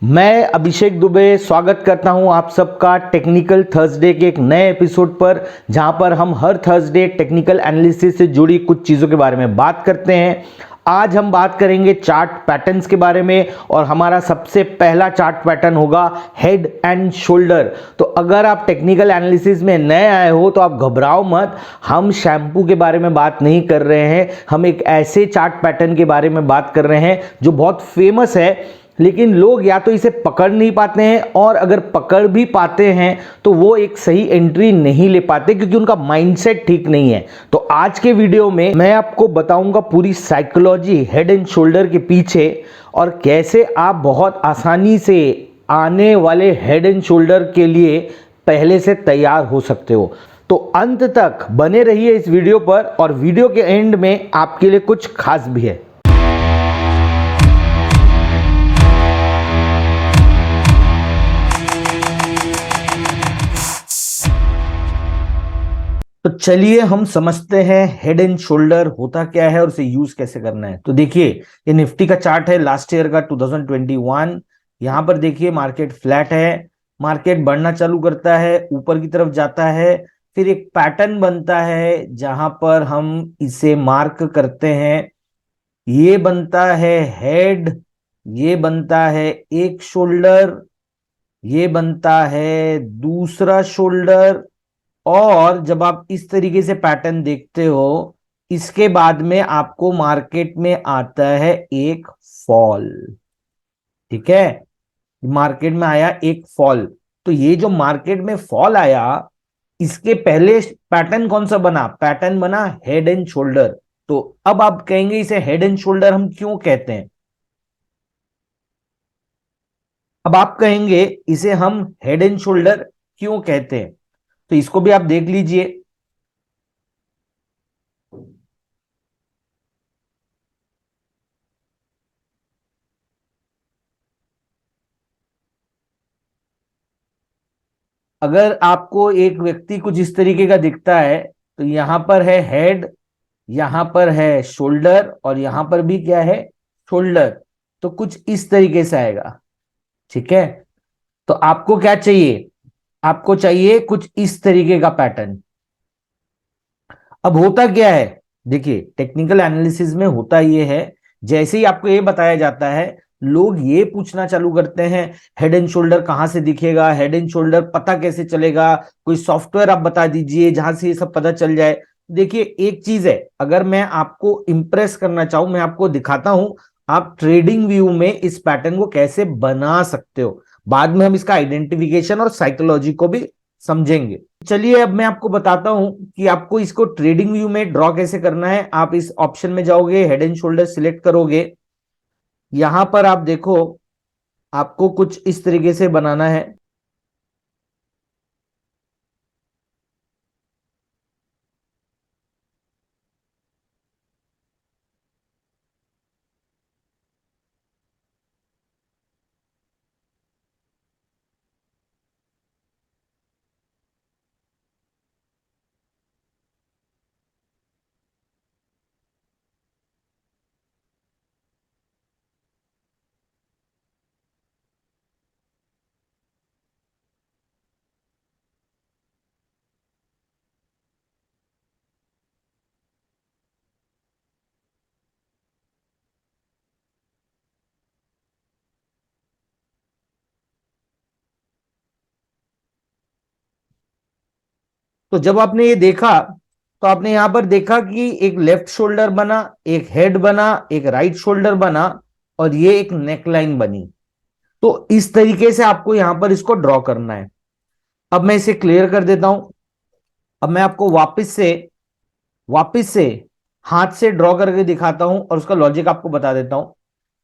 मैं अभिषेक दुबे स्वागत करता हूं आप सबका टेक्निकल थर्सडे के एक नए एपिसोड पर, जहां पर हम हर थर्सडे टेक्निकल एनालिसिस से जुड़ी कुछ चीज़ों के बारे में बात करते हैं। आज हम बात करेंगे चार्ट पैटर्न्स के बारे में और हमारा सबसे पहला चार्ट पैटर्न होगा हेड एंड शोल्डर। तो अगर आप टेक्निकल एनालिसिस में नए आए हो तो आप घबराओ मत, हम शैम्पू के बारे में बात नहीं कर रहे हैं। हम एक ऐसे चार्ट पैटर्न के बारे में बात कर रहे हैं जो बहुत फेमस है, लेकिन लोग या तो इसे पकड़ नहीं पाते हैं और अगर पकड़ भी पाते हैं तो वो एक सही एंट्री नहीं ले पाते क्योंकि उनका माइंडसेट ठीक नहीं है। तो आज के वीडियो में मैं आपको बताऊंगा पूरी साइकोलॉजी हेड एंड शोल्डर के पीछे और कैसे आप बहुत आसानी से आने वाले हेड एंड शोल्डर के लिए पहले से तैयार हो सकते हो। तो अंत तक बने रहिए इस वीडियो पर और वीडियो के एंड में आपके लिए कुछ खास भी है। तो चलिए हम समझते हैं हेड एंड शोल्डर होता क्या है और उसे यूज कैसे करना है। तो देखिए, ये निफ्टी का चार्ट है लास्ट ईयर का 2021। यहां पर देखिए मार्केट फ्लैट है, मार्केट बढ़ना चालू करता है, ऊपर की तरफ जाता है, फिर एक पैटर्न बनता है जहां पर हम इसे मार्क करते हैं। ये बनता है हेड, ये बनता है एक शोल्डर, ये बनता है दूसरा शोल्डर। और जब आप इस तरीके से पैटर्न देखते हो, इसके बाद में आपको मार्केट में आता है एक फॉल। ठीक है, मार्केट में आया एक फॉल। तो ये जो मार्केट में फॉल आया, इसके पहले पैटर्न कौन सा बना? पैटर्न बना हेड एंड शोल्डर। तो अब आप कहेंगे इसे हेड एंड शोल्डर हम क्यों कहते हैं? अब आप कहेंगे इसे हम हेड एंड शोल्डर क्यों कहते हैं, तो इसको भी आप देख लीजिए। अगर आपको एक व्यक्ति कुछ इस तरीके का दिखता है तो यहां पर है हेड, यहां पर है शोल्डर और यहां पर भी क्या है? शोल्डर। तो कुछ इस तरीके से आएगा। ठीक है, तो आपको क्या चाहिए? आपको चाहिए कुछ इस तरीके का पैटर्न। अब होता क्या है, देखिए टेक्निकल एनालिसिस में होता ये है, जैसे ही आपको ये बताया जाता है, लोग ये पूछना चालू करते हैं हेड एंड शोल्डर कहां से दिखेगा, हेड एंड शोल्डर पता कैसे चलेगा, कोई सॉफ्टवेयर आप बता दीजिए जहां से ये सब पता चल जाए। देखिए एक चीज है, अगर मैं आपको इंप्रेस करना चाहूं, मैं आपको दिखाता हूं आप ट्रेडिंग व्यू में इस पैटर्न को कैसे बना सकते हो। बाद में हम इसका आइडेंटिफिकेशन और साइकोलॉजी को भी समझेंगे। चलिए अब मैं आपको बताता हूं कि आपको इसको ट्रेडिंग व्यू में ड्रॉ कैसे करना है। आप इस ऑप्शन में जाओगे, हेड एंड शोल्डर सिलेक्ट करोगे, यहां पर आप देखो आपको कुछ इस तरीके से बनाना है। तो जब आपने ये देखा तो आपने यहां पर देखा कि एक लेफ्ट शोल्डर बना, एक हेड बना, एक राइट शोल्डर बना और ये एक नेकलाइन बनी। तो इस तरीके से आपको यहां पर इसको ड्रॉ करना है। अब मैं इसे क्लियर कर देता हूं। अब मैं आपको वापस से हाथ से ड्रॉ करके दिखाता हूं और उसका लॉजिक आपको बता देता हूं।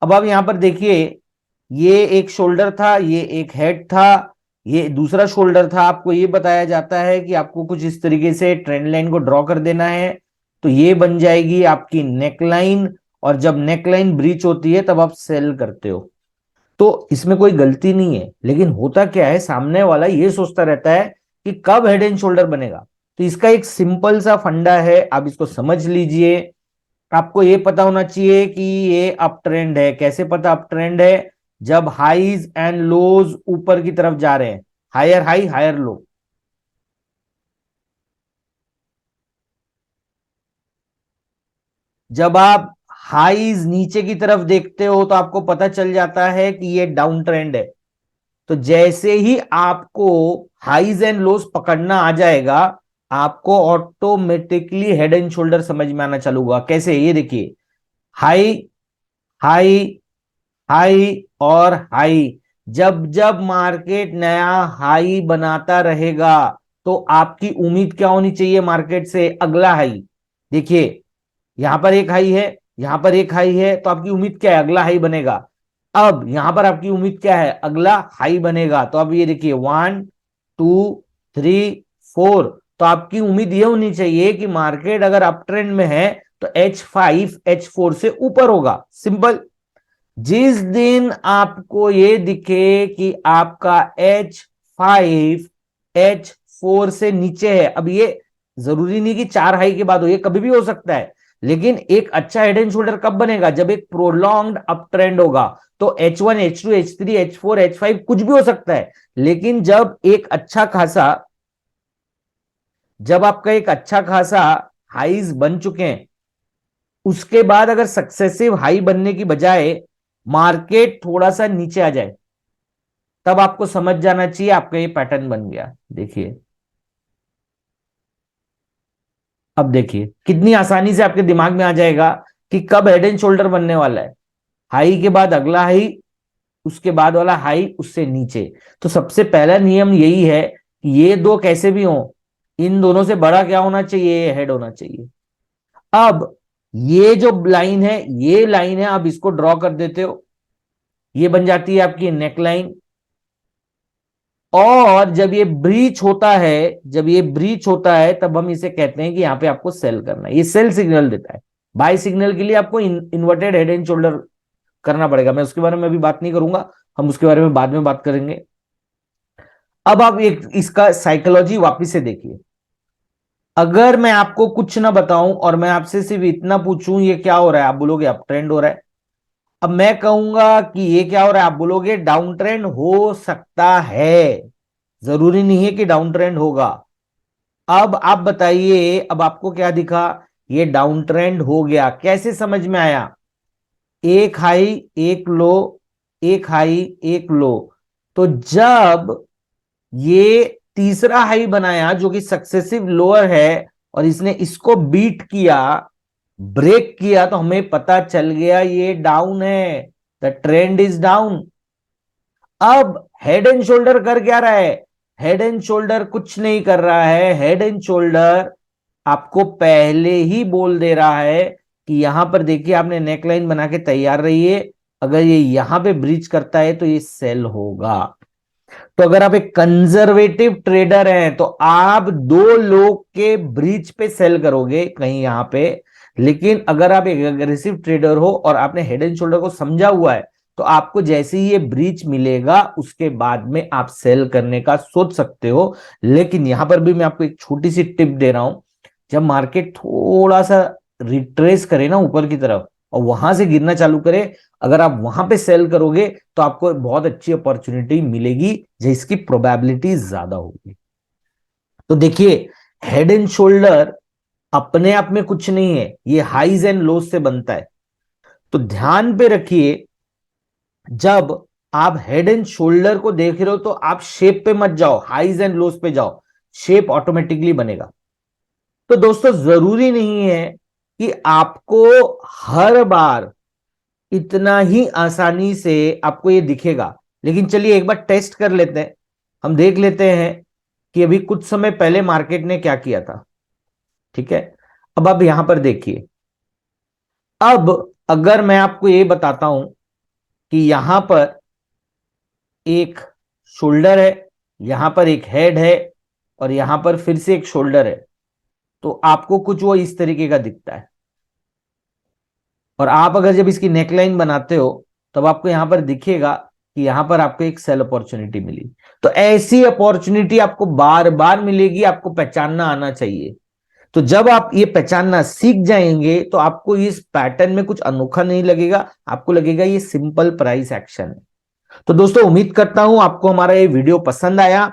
अब आप यहां पर देखिए, ये एक शोल्डर था, ये एक हेड था, ये दूसरा शोल्डर था। आपको ये बताया जाता है कि आपको कुछ इस तरीके से ट्रेंड लाइन को ड्रॉ कर देना है, तो ये बन जाएगी आपकी नेक लाइन। और जब नेक लाइन ब्रीच होती है तब आप सेल करते हो। तो इसमें कोई गलती नहीं है, लेकिन होता क्या है, सामने वाला ये सोचता रहता है कि कब हेड एंड शोल्डर बनेगा। तो इसका एक सिंपल सा फंडा है, आप इसको समझ लीजिए। आपको ये पता होना चाहिए कि ये अप ट्रेंड है। कैसे पता अप ट्रेंड है? जब हाईज एंड लोज ऊपर की तरफ जा रहे हैं, हायर हाई हायर लो। जब आप हाईज नीचे की तरफ देखते हो तो आपको पता चल जाता है कि ये डाउन ट्रेंड है। तो जैसे ही आपको हाईज एंड लोज पकड़ना आ जाएगा, आपको ऑटोमेटिकली हेड एंड शोल्डर समझ में आना चालू होगा। कैसे, ये देखिए, हाई हाई हाई और हाई। जब जब मार्केट नया हाई बनाता रहेगा तो आपकी उम्मीद क्या होनी चाहिए मार्केट से? अगला हाई। देखिए, यहां पर एक हाई है, यहां पर एक हाई है, तो आपकी उम्मीद क्या है? अगला हाई बनेगा। अब यहां पर आपकी उम्मीद क्या है? अगला हाई बनेगा। तो अब ये देखिए, 1 2 3 4। तो आपकी उम्मीद ये होनी चाहिए कि मार्केट अगर अप ट्रेंड में है तो H5 H4 से ऊपर होगा। सिंपल। जिस दिन आपको ये दिखे कि आपका H5 H4 से नीचे है, अब ये जरूरी नहीं कि 4 हाई के बाद हो, ये कभी भी हो सकता है। लेकिन एक अच्छा हेड एंड शोल्डर कब बनेगा? जब एक प्रोलॉन्ग्ड अप ट्रेंड होगा। तो H1 H2 H3 H4 H5 कुछ भी हो सकता है। लेकिन जब आपका एक अच्छा खासा हाईज बन चुके हैं, उसके बाद अगर सक्सेसिव हाई बनने की बजाय मार्केट थोड़ा सा नीचे आ जाए, तब आपको समझ जाना चाहिए आपका ये पैटर्न बन गया। देखिए, अब देखिए कितनी आसानी से आपके दिमाग में आ जाएगा कि कब हेड एंड शोल्डर बनने वाला है। हाई के बाद अगला हाई, उसके बाद वाला हाई उससे नीचे। तो सबसे पहला नियम यही है कि ये दो कैसे भी हो, इन दोनों से बड़ा क्या होना चाहिए? हेड होना चाहिए। अब ये जो लाइन है, ये लाइन है, आप इसको ड्रॉ कर देते हो, ये बन जाती है आपकी नेक लाइन। और जब ये ब्रीच होता है तब हम इसे कहते हैं कि यहां पे आपको सेल करना है। ये सेल सिग्नल देता है। बाय सिग्नल के लिए आपको इन्वर्टेड हेड एंड शोल्डर करना पड़ेगा। मैं उसके बारे में अभी बात नहीं करूंगा, हम उसके बारे में बाद में बात करेंगे। अब आप एक इसका साइकोलॉजी वापिस से देखिए। अगर मैं आपको कुछ ना बताऊं और मैं आपसे सिर्फ इतना पूछूं ये क्या हो रहा है, आप बोलोगे अप ट्रेंड हो रहा है। अब मैं कहूंगा कि ये क्या हो रहा है, आप बोलोगे डाउन ट्रेंड हो सकता है। जरूरी नहीं है कि डाउन ट्रेंड होगा। अब आप बताइए, अब आपको क्या दिखा? ये डाउन ट्रेंड हो गया। कैसे समझ में आया? एक हाई, एक लो, एक हाई, एक लो। तो जब ये तीसरा हाई बनाया जो कि सक्सेसिव लोअर है, और इसने इसको बीट किया, ब्रेक किया, तो हमें पता चल गया ये डाउन है। The trend is down. अब हेड एंड शोल्डर कर क्या रहा है? हेड एंड शोल्डर कुछ नहीं कर रहा है। हेड एंड शोल्डर आपको पहले ही बोल दे रहा है कि यहां पर देखिए, आपने नेकलाइन बना के तैयार रहिए, अगर ये यहां पे ब्रीच करता है तो ये सेल होगा। तो अगर आप एक कंजर्वेटिव ट्रेडर हैं तो आप दो लोग के ब्रीच पे सेल करोगे कहीं यहां पे। लेकिन अगर आप एक अग्रेसिव ट्रेडर हो और आपने हेड एंड शोल्डर को समझा हुआ है, तो आपको जैसे ही ये ब्रीच मिलेगा उसके बाद में आप सेल करने का सोच सकते हो। लेकिन यहां पर भी मैं आपको एक छोटी सी टिप दे रहा हूं। जब मार्केट थोड़ा सा रिट्रेस करे ना ऊपर की तरफ और वहां से गिरना चालू करे, अगर आप वहां पे सेल करोगे तो आपको बहुत अच्छी अपॉर्चुनिटी मिलेगी जिसकी प्रोबेबिलिटी ज्यादा होगी। तो देखिए, हेड एंड शोल्डर अपने आप में कुछ नहीं है, ये हाईज एंड लोज से बनता है। तो ध्यान पे रखिए, जब आप हेड एंड शोल्डर को देख रहे हो तो आप शेप पे मत जाओ, हाईज एंड लोज पे जाओ। शेप ऑटोमेटिकली बनेगा। तो दोस्तों, जरूरी नहीं है कि आपको हर बार इतना ही आसानी से आपको ये दिखेगा। लेकिन चलिए एक बार टेस्ट कर लेते हैं। हम देख लेते हैं कि अभी कुछ समय पहले मार्केट ने क्या किया था। ठीक है, अब आप यहां पर देखिए। अब अगर मैं आपको ये बताता हूं कि यहां पर एक शोल्डर है, यहां पर एक हेड है, और यहां पर फिर से एक शोल्डर है, तो आपको कुछ वो इस तरीके का दिखता है। और आप अगर जब इसकी नेकलाइन बनाते हो तब आपको यहां पर दिखेगा कि यहां पर आपको एक सेल अपॉर्चुनिटी मिली। तो ऐसी अपॉर्चुनिटी आपको बार बार मिलेगी, आपको पहचानना आना चाहिए। तो जब आप ये पहचानना सीख जाएंगे तो आपको इस पैटर्न में कुछ अनोखा नहीं लगेगा, आपको लगेगा ये सिंपल प्राइस एक्शन है। तो दोस्तों उम्मीद करता हूं आपको हमारा ये वीडियो पसंद आया।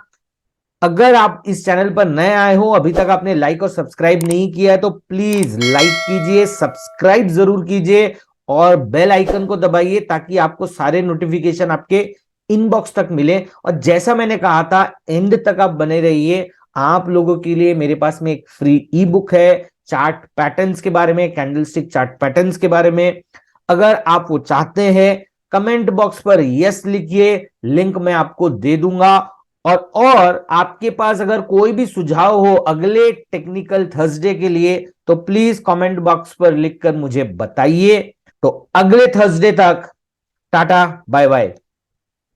अगर आप इस चैनल पर नए आए हो, अभी तक आपने लाइक और सब्सक्राइब नहीं किया है, तो प्लीज लाइक कीजिए, सब्सक्राइब जरूर कीजिए और बेल आइकन को दबाइए ताकि आपको सारे नोटिफिकेशन आपके इनबॉक्स तक मिले। और जैसा मैंने कहा था, एंड तक आप बने रहिए। आप लोगों के लिए मेरे पास में एक फ्री ई बुक है चार्ट पैटर्न्स के बारे में, कैंडलस्टिक चार्ट पैटर्न्स के बारे में। अगर आप वो चाहते हैं, कमेंट बॉक्स पर यस लिखिए, लिंक मैं आपको दे दूंगा। और आपके पास अगर कोई भी सुझाव हो अगले टेक्निकल थर्सडे के लिए, तो प्लीज कमेंट बॉक्स पर लिखकर मुझे बताइए। तो अगले थर्सडे तक टाटा बाय बाय।